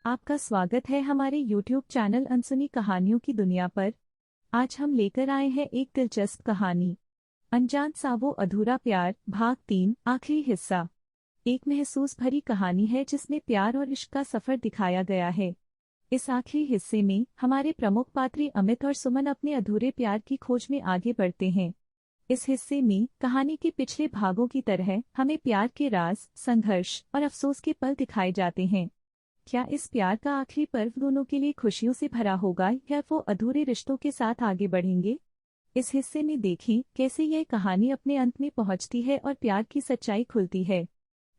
आपका स्वागत है हमारे YouTube चैनल अनसुनी कहानियों की दुनिया पर। आज हम लेकर आए हैं एक दिलचस्प कहानी, अनजान सा वो अधूरा प्यार, भाग 3, आखिरी हिस्सा। एक महसूस भरी कहानी है जिसमें प्यार और इश्क का सफर दिखाया गया है। इस आखिरी हिस्से में हमारे प्रमुख पात्री अमित और सुमन अपने अधूरे प्यार की खोज में आगे बढ़ते हैं। इस हिस्से में कहानी के पिछले भागों की तरह हमें प्यार के राज, संघर्ष और अफसोस के पल दिखाए जाते हैं। क्या इस प्यार का आखिरी पर्व दोनों के लिए खुशियों से भरा होगा या वो अधूरे रिश्तों के साथ आगे बढ़ेंगे? इस हिस्से में देखें कैसे यह कहानी अपने अंत में पहुंचती है और प्यार की सच्चाई खुलती है।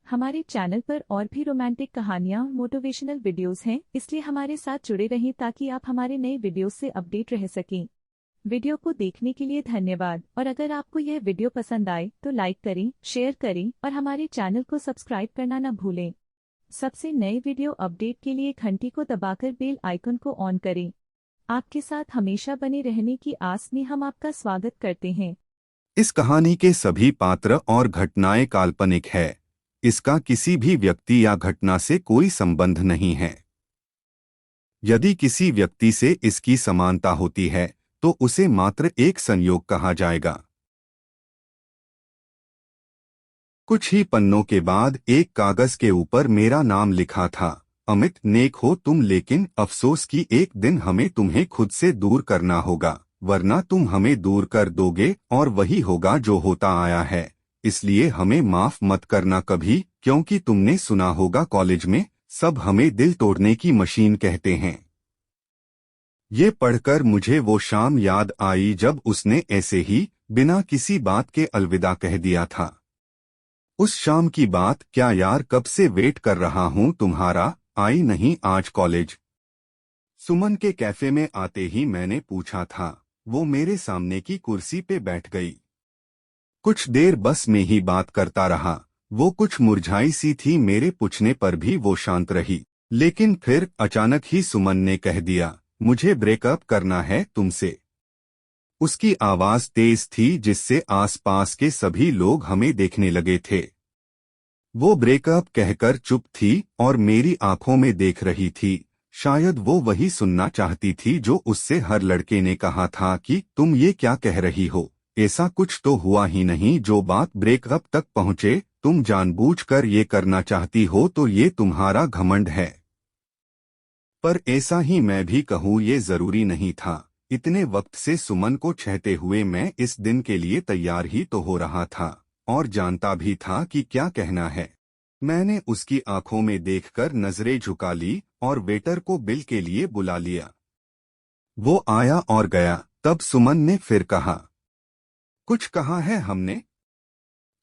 हमारे चैनल पर और भी रोमांटिक कहानियां और मोटिवेशनल वीडियोस हैं, इसलिए हमारे साथ जुड़े रहें ताकि आप हमारे नए वीडियोस से अपडेट रह सकें। वीडियो को देखने के लिए धन्यवाद, और अगर आपको यह वीडियो पसंद आए तो लाइक करें, शेयर करें और हमारे चैनल को सब्सक्राइब करना न भूलें। सबसे नए वीडियो अपडेट के लिए घंटी को दबाकर बेल आइकन को ऑन करें। आपके साथ हमेशा बने रहने की आस में हम आपका स्वागत करते हैं। इस कहानी के सभी पात्र और घटनाएं काल्पनिक है। इसका किसी भी व्यक्ति या घटना से कोई संबंध नहीं है। यदि किसी व्यक्ति से इसकी समानता होती है तो उसे मात्र एक संयोग कहा जाएगा। कुछ ही पन्नों के बाद एक कागज के ऊपर मेरा नाम लिखा था। अमित, नेक हो तुम, लेकिन अफसोस कि एक दिन हमें तुम्हें खुद से दूर करना होगा, वरना तुम हमें दूर कर दोगे और वही होगा जो होता आया है। इसलिए हमें माफ मत करना कभी, क्योंकि तुमने सुना होगा कॉलेज में सब हमें दिल तोड़ने की मशीन कहते हैं। ये पढ़कर मुझे वो शाम याद आई जब उसने ऐसे ही बिना किसी बात के अलविदा कह दिया था। उस शाम की बात, क्या यार, कब से वेट कर रहा हूँ तुम्हारा, आई नहीं आज कॉलेज? सुमन के कैफे में आते ही मैंने पूछा था। वो मेरे सामने की कुर्सी पे बैठ गई। कुछ देर बस में ही बात करता रहा। वो कुछ मुरझाई सी थी, मेरे पूछने पर भी वो शांत रही। लेकिन फिर अचानक ही सुमन ने कह दिया, मुझे ब्रेकअप करना है तुमसे। उसकी आवाज तेज थी जिससे आसपास के सभी लोग हमें देखने लगे थे। वो ब्रेकअप कहकर चुप थी और मेरी आंखों में देख रही थी। शायद वो वही सुनना चाहती थी जो उससे हर लड़के ने कहा था कि तुम ये क्या कह रही हो, ऐसा कुछ तो हुआ ही नहीं जो बात ब्रेकअप तक पहुंचे। तुम जानबूझकर ये करना चाहती हो तो ये तुम्हारा घमंड है। पर ऐसा ही मैं भी कहूँ, ये जरूरी नहीं था। इतने वक्त से सुमन को चाहते हुए मैं इस दिन के लिए तैयार ही तो हो रहा था और जानता भी था कि क्या कहना है। मैंने उसकी आंखों में देखकर नजरें झुका ली और वेटर को बिल के लिए बुला लिया। वो आया और गया। तब सुमन ने फिर कहा, कुछ कहा है हमने?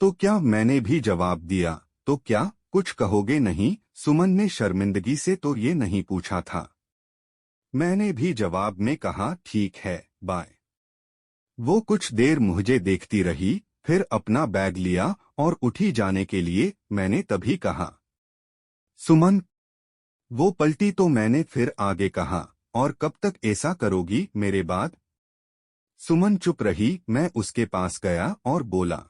तो क्या, मैंने भी जवाब दिया। तो क्या कुछ कहोगे नहीं? सुमन ने शर्मिंदगी से तो ये नहीं पूछा था। मैंने भी जवाब में कहा, ठीक है, बाय। वो कुछ देर मुझे देखती रही, फिर अपना बैग लिया और उठी जाने के लिए। मैंने तभी कहा, सुमन। वो पलटी तो मैंने फिर आगे कहा, और कब तक ऐसा करोगी मेरे बाद? सुमन चुप रही। मैं उसके पास गया और बोला,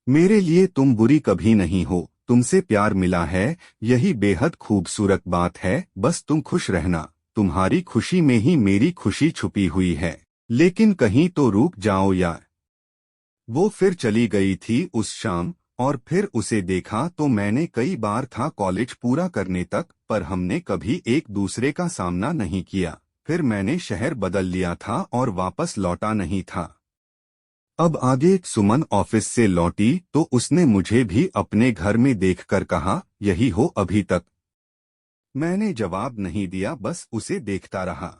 मेरे लिए तुम बुरी कभी नहीं हो, तुमसे प्यार मिला है, यही बेहद खूबसूरत बात है। बस तुम खुश रहना, तुम्हारी खुशी में ही मेरी खुशी छुपी हुई है। लेकिन कहीं तो रुक जाओ यार। वो फिर चली गई थी उस शाम, और फिर उसे देखा तो मैंने कई बार था कॉलेज पूरा करने तक, पर हमने कभी एक दूसरे का सामना नहीं किया। फिर मैंने शहर बदल लिया था और वापस लौटा नहीं था। अब आगे सुमन ऑफिस से लौटी तो उसने मुझे भी अपने घर में देखकर कहा, यही हो अभी तक? मैंने जवाब नहीं दिया, बस उसे देखता रहा।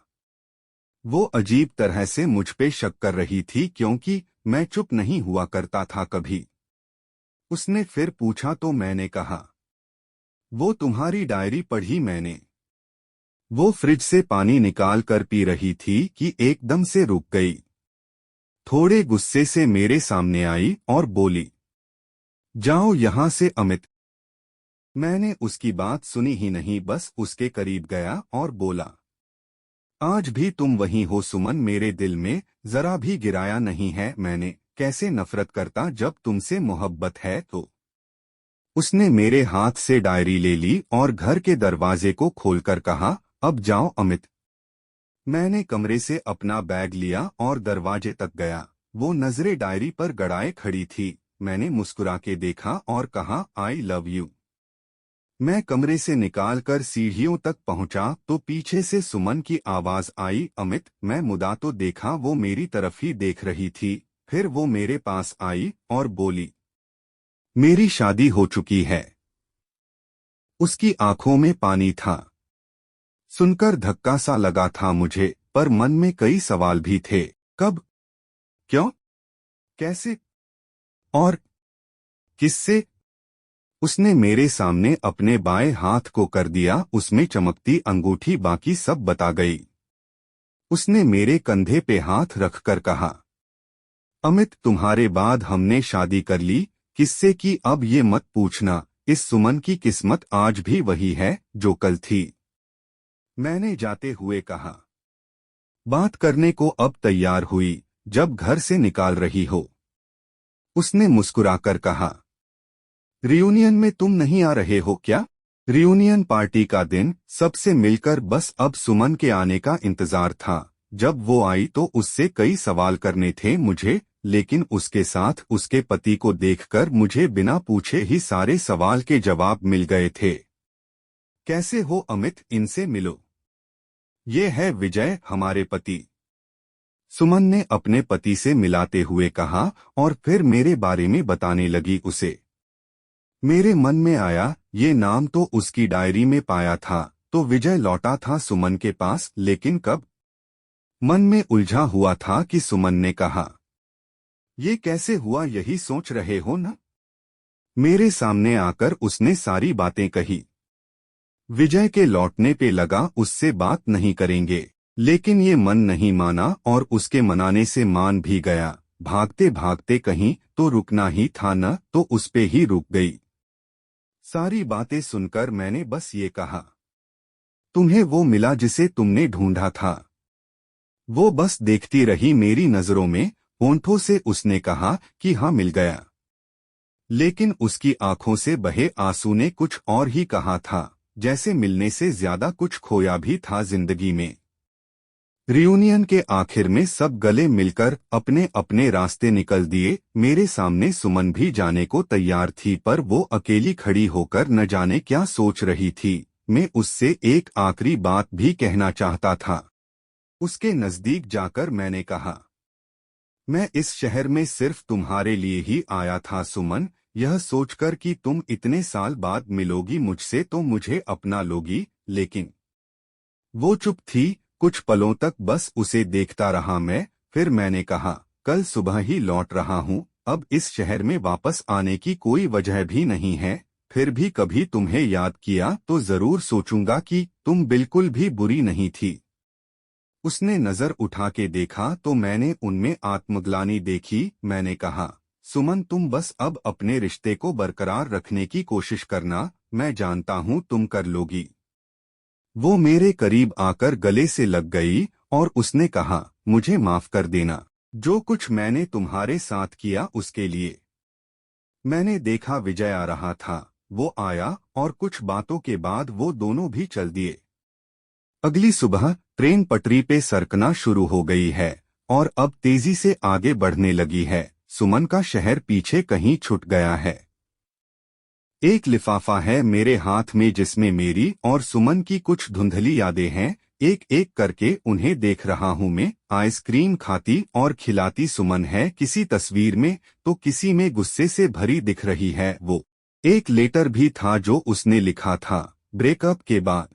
वो अजीब तरह से मुझ पे शक कर रही थी क्योंकि मैं चुप नहीं हुआ करता था कभी। उसने फिर पूछा तो मैंने कहा, वो तुम्हारी डायरी पढ़ी मैंने। वो फ्रिज से पानी निकाल कर पी रही थी कि एकदम से रुक गई। थोड़े गुस्से से मेरे सामने आई और बोली, जाओ यहाँ से अमित। मैंने उसकी बात सुनी ही नहीं, बस उसके करीब गया और बोला, आज भी तुम वही हो सुमन, मेरे दिल में जरा भी गिराया नहीं है मैंने। कैसे नफरत करता जब तुमसे मोहब्बत है तो। उसने मेरे हाथ से डायरी ले ली और घर के दरवाजे को खोलकर कहा, अब जाओ अमित। मैंने कमरे से अपना बैग लिया और दरवाजे तक गया। वो नजरें डायरी पर गड़ाए खड़ी थी। मैंने मुस्कुरा के देखा और कहा, आई लव यू। मैं कमरे से निकालकर सीढ़ियों तक पहुंचा तो पीछे से सुमन की आवाज आई, अमित। मैं मुदा तो देखा वो मेरी तरफ ही देख रही थी। फिर वो मेरे पास आई और बोली, मेरी शादी हो चुकी है। उसकी आंखों में पानी था। सुनकर धक्का सा लगा था मुझे, पर मन में कई सवाल भी थे। कब, क्यों, कैसे और किससे? उसने मेरे सामने अपने बाएं हाथ को कर दिया। उसमें चमकती अंगूठी बाकी सब बता गई। उसने मेरे कंधे पे हाथ रखकर कहा, अमित, तुम्हारे बाद हमने शादी कर ली। किससे की अब ये मत पूछना। इस सुमन की किस्मत आज भी वही है जो कल थी। मैंने जाते हुए कहा, बात करने को अब तैयार हुई जब घर से निकाल रही हो। उसने मुस्कुराकर कहा, रियूनियन में तुम नहीं आ रहे हो क्या? रियूनियन पार्टी का दिन, सबसे मिलकर बस अब सुमन के आने का इंतजार था। जब वो आई तो उससे कई सवाल करने थे मुझे, लेकिन उसके साथ उसके पति को देखकर मुझे बिना पूछे ही सारे सवाल के जवाब मिल गए थे। कैसे हो अमित, इनसे मिलो। ये है विजय, हमारे पति। सुमन ने अपने पति से मिलाते हुए कहा और फिर मेरे बारे में बताने लगी उसे। मेरे मन में आया, ये नाम तो उसकी डायरी में पाया था, तो विजय लौटा था सुमन के पास, लेकिन कब? मन में उलझा हुआ था कि सुमन ने कहा, ये कैसे हुआ, यही सोच रहे हो ना? मेरे सामने आकर उसने सारी बातें कही। विजय के लौटने पे लगा उससे बात नहीं करेंगे, लेकिन ये मन नहीं माना और उसके मनाने से मान भी गया। भागते भागते कहीं तो रुकना ही था न, तो उस पे ही रुक गई। सारी बातें सुनकर मैंने बस ये कहा, तुम्हें वो मिला जिसे तुमने ढूंढा था? वो बस देखती रही मेरी नजरों में। होंठों से उसने कहा कि हाँ, मिल गया। लेकिन उसकी आंखों से बहे आंसू ने कुछ और ही कहा था, जैसे मिलने से ज्यादा कुछ खोया भी था जिंदगी में। रियूनियन के आखिर में सब गले मिलकर अपने अपने रास्ते निकल दिए। मेरे सामने सुमन भी जाने को तैयार थी, पर वो अकेली खड़ी होकर न जाने क्या सोच रही थी। मैं उससे एक आखिरी बात भी कहना चाहता था। उसके नजदीक जाकर मैंने कहा, मैं इस शहर में सिर्फ तुम्हारे लिए ही आया था सुमन, यह सोचकर कि तुम इतने साल बाद मिलोगी मुझसे तो मुझे अपना लोगी। लेकिन वो चुप थी। कुछ पलों तक बस उसे देखता रहा मैं। फिर मैंने कहा, कल सुबह ही लौट रहा हूँ। अब इस शहर में वापस आने की कोई वजह भी नहीं है। फिर भी कभी तुम्हें याद किया तो जरूर सोचूंगा कि तुम बिल्कुल भी बुरी नहीं थी। उसने नजर उठा के देखा तो मैंने उनमें आत्मग्लानि देखी। मैंने कहा, सुमन, तुम बस अब अपने रिश्ते को बरकरार रखने की कोशिश करना। मैं जानता हूँ तुम कर लोगी। वो मेरे करीब आकर गले से लग गई और उसने कहा, मुझे माफ कर देना, जो कुछ मैंने तुम्हारे साथ किया उसके लिए। मैंने देखा विजय आ रहा था। वो आया और कुछ बातों के बाद वो दोनों भी चल दिए। अगली सुबह ट्रेन पटरी पे सरकना शुरू हो गई है और अब तेजी से आगे बढ़ने लगी है। सुमन का शहर पीछे कहीं छूट गया है। एक लिफाफा है मेरे हाथ में जिसमें मेरी और सुमन की कुछ धुंधली यादें हैं। एक एक करके उन्हें देख रहा हूँ मैं। आइसक्रीम खाती और खिलाती सुमन है किसी तस्वीर में, तो किसी में गुस्से से भरी दिख रही है वो। एक लेटर भी था जो उसने लिखा था ब्रेकअप के बाद।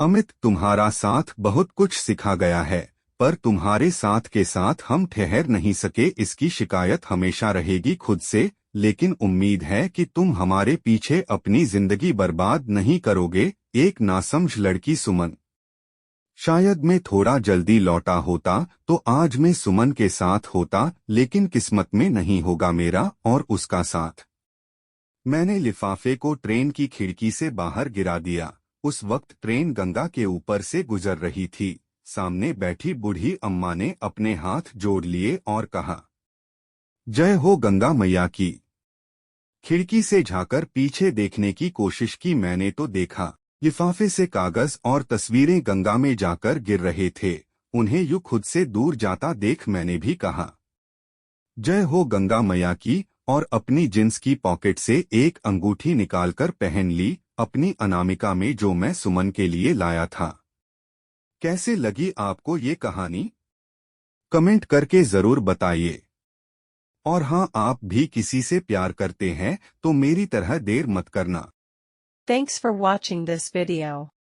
अमित, तुम्हारा साथ बहुत कुछ सिखा गया है, पर तुम्हारे साथ के साथ हम ठहर नहीं सके, इसकी शिकायत हमेशा रहेगी खुद से। लेकिन उम्मीद है कि तुम हमारे पीछे अपनी जिंदगी बर्बाद नहीं करोगे। एक नासमझ लड़की सुमन। शायद मैं थोड़ा जल्दी लौटा होता तो आज मैं सुमन के साथ होता, लेकिन किस्मत में नहीं होगा मेरा और उसका साथ। मैंने लिफाफे को ट्रेन की खिड़की से बाहर गिरा दिया। उस वक्त ट्रेन गंगा के ऊपर से गुजर रही थी। सामने बैठी बूढ़ी अम्मा ने अपने हाथ जोड़ लिए और कहा, जय हो गंगा मैया की। खिड़की से झांकर पीछे देखने की कोशिश की। मैंने तो देखा लिफाफे से कागज और तस्वीरें गंगा में जाकर गिर रहे थे। उन्हें यूं खुद से दूर जाता देख मैंने भी कहा, जय हो गंगा मैया की, और अपनी जींस की पॉकेट से एक अंगूठी निकालकर पहन ली, अपनी अनामिका में, जो मैं सुमन के लिए लाया था। कैसे लगी आपको ये कहानी? कमेंट करके जरूर बताइए। और हाँ, आप भी किसी से प्यार करते हैं तो मेरी तरह देर मत करना। Thanks for watching this video.